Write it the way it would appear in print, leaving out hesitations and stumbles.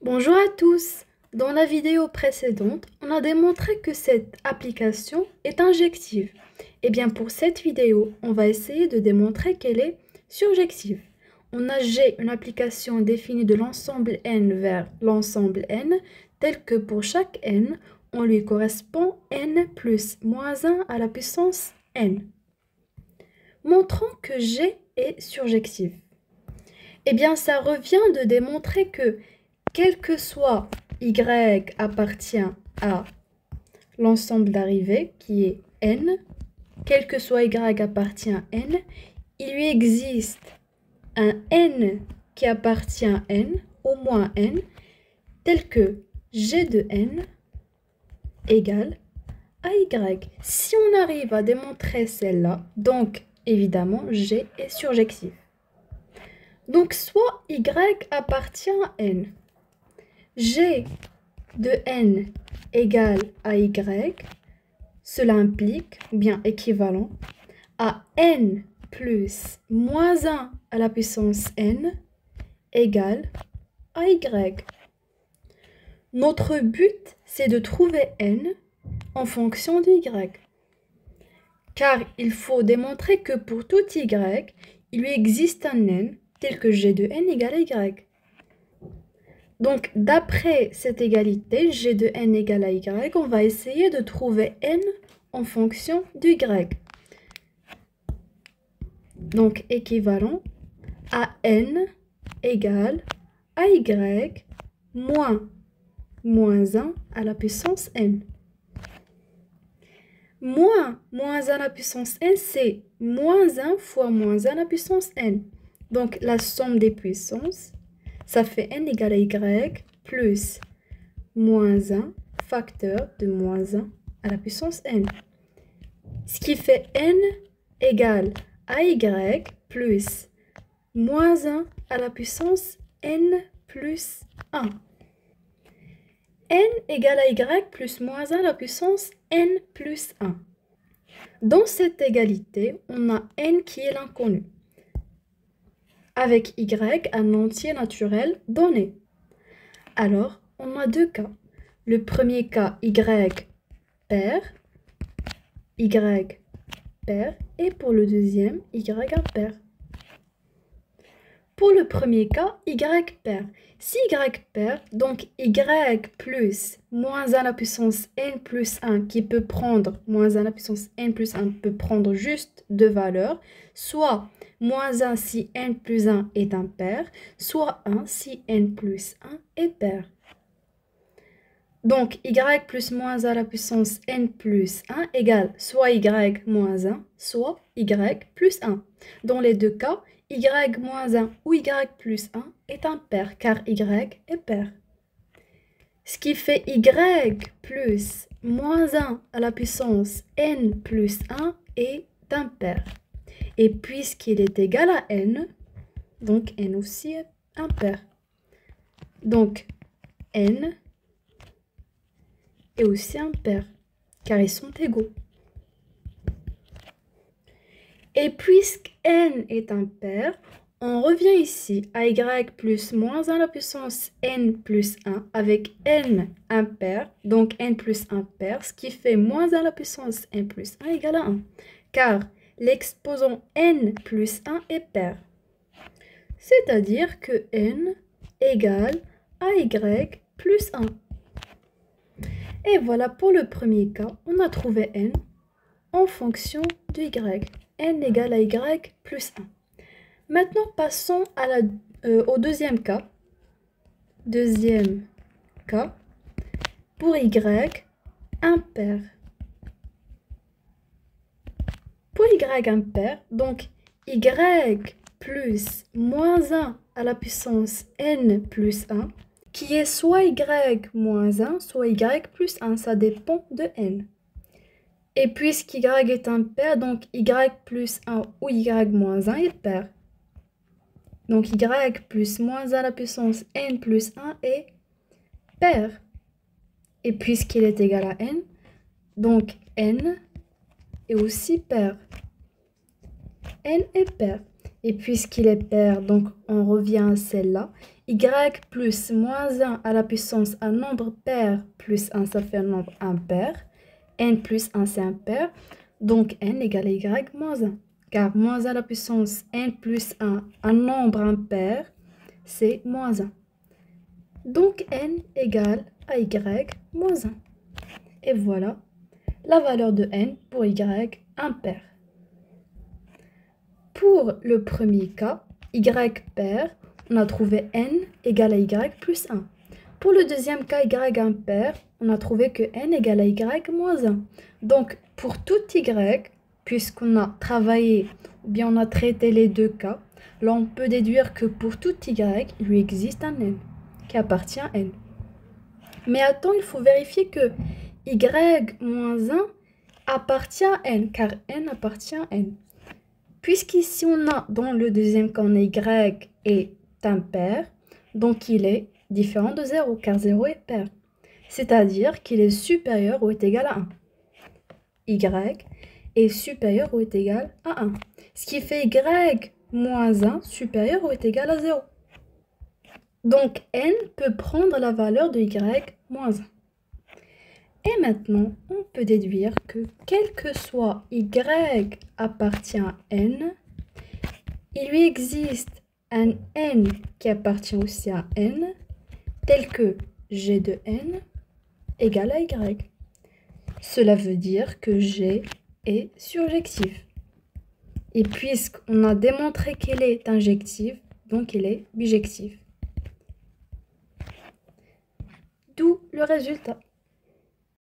Bonjour à tous! Dans la vidéo précédente, on a démontré que cette application est injective. Et bien pour cette vidéo, on va essayer de démontrer qu'elle est surjective. On a G, une application définie de l'ensemble N vers l'ensemble N, tel que pour chaque N, on lui correspond N plus moins 1 à la puissance N. Montrons que G est surjective. Eh bien, ça revient de démontrer que quel que soit y appartient à l'ensemble d'arrivée qui est n, quel que soit y appartient à n, il lui existe un n qui appartient à n, au moins n, tel que g de n égale à y. Si on arrive à démontrer celle-là, donc évidemment g est surjectif. Donc soit y appartient à n. G de n égale à y, cela implique, ou bien équivalent, à n plus moins 1 à la puissance n égale à y. Notre but, c'est de trouver n en fonction de y. Car il faut démontrer que pour tout y, il lui existe un n tel que g de n égale à y. Donc, d'après cette égalité, g de n égale à y, on va essayer de trouver n en fonction de y. Donc, équivalent à n égale à y moins 1 à la puissance n. Moins 1 à la puissance n, c'est moins 1 fois moins 1 à la puissance n. Donc, la somme des puissances, ça fait n égale à y plus moins 1 facteur de moins 1 à la puissance n. Ce qui fait n égale à y plus moins 1 à la puissance n plus 1. N égale à y plus moins 1 à la puissance n plus 1. Dans cette égalité, on a n qui est l'inconnu, avec y un entier naturel donné. Alors, on a deux cas. Le premier cas, y pair, et pour le deuxième, y impair. Pour le premier cas, y pair. Si y pair, donc y plus moins 1 à la puissance n plus 1, qui peut prendre moins 1 à la puissance n plus 1, peut prendre juste deux valeurs, soit moins 1 si n plus 1 est impair, soit 1 si n plus 1 est pair. Donc, y plus moins 1 à la puissance n plus 1 égale soit y moins 1, soit y plus 1. Dans les deux cas, y moins 1 ou y plus 1 est impair, car y est pair. Ce qui fait y plus moins 1 à la puissance n plus 1 est impair. Et puisqu'il est égal à n, donc n aussi est impair. Donc, n est aussi impair, car ils sont égaux. Et puisque n est impair, on revient ici à y plus moins 1 à la puissance n plus 1 avec n impair, donc n plus 1 pair, ce qui fait moins 1 à la puissance n plus 1 égale à 1, car l'exposant n plus 1 est pair. C'est-à-dire que n égale à y plus 1. Et voilà, pour le premier cas, on a trouvé n en fonction de y. N égale à y plus 1. Maintenant, passons au deuxième cas. Deuxième cas, pour y impair. Pour y impair, donc y plus moins 1 à la puissance n plus 1, qui est soit y moins 1, soit y plus 1, ça dépend de n. Et puisqu'y est impair, donc y plus 1 ou y moins 1 est pair. Donc y plus moins 1 à la puissance n plus 1 est pair. Et puisqu'il est égal à n, donc n est aussi pair. N est pair. Et puisqu'il est pair, donc on revient à celle-là. y plus moins 1 à la puissance un nombre pair plus 1, ça fait un nombre impair. N plus 1, c'est impair. Donc n égale à y moins 1. Car moins 1 à la puissance n plus 1, un nombre impair, c'est moins 1. Donc n égale à y moins 1. Et voilà la valeur de n pour y impair. Pour le premier cas, y pair, on a trouvé n égale à y plus 1. Pour le deuxième cas, y impair, on a trouvé que n égale à y moins 1. Donc, pour tout y, puisqu'on a travaillé, ou bien on a traité les deux cas, là on peut déduire que pour tout y, il lui existe un n qui appartient à n. Mais attends, il faut vérifier que y moins 1 appartient à n, car n appartient à n. Puisqu'ici on a dans le deuxième cas, on a y est impair, donc il est différent de 0, car 0 est pair. C'est-à-dire qu'il est supérieur ou est égal à 1. Y est supérieur ou est égal à 1. Ce qui fait y moins 1 supérieur ou est égal à 0. Donc n peut prendre la valeur de y moins 1. Et maintenant, on peut déduire que quel que soit y appartient à n, il lui existe un n qui appartient aussi à n, tel que g de n égale à y. Cela veut dire que g est surjective. Et puisqu'on a démontré qu'elle est injective, donc elle est bijective. D'où le résultat.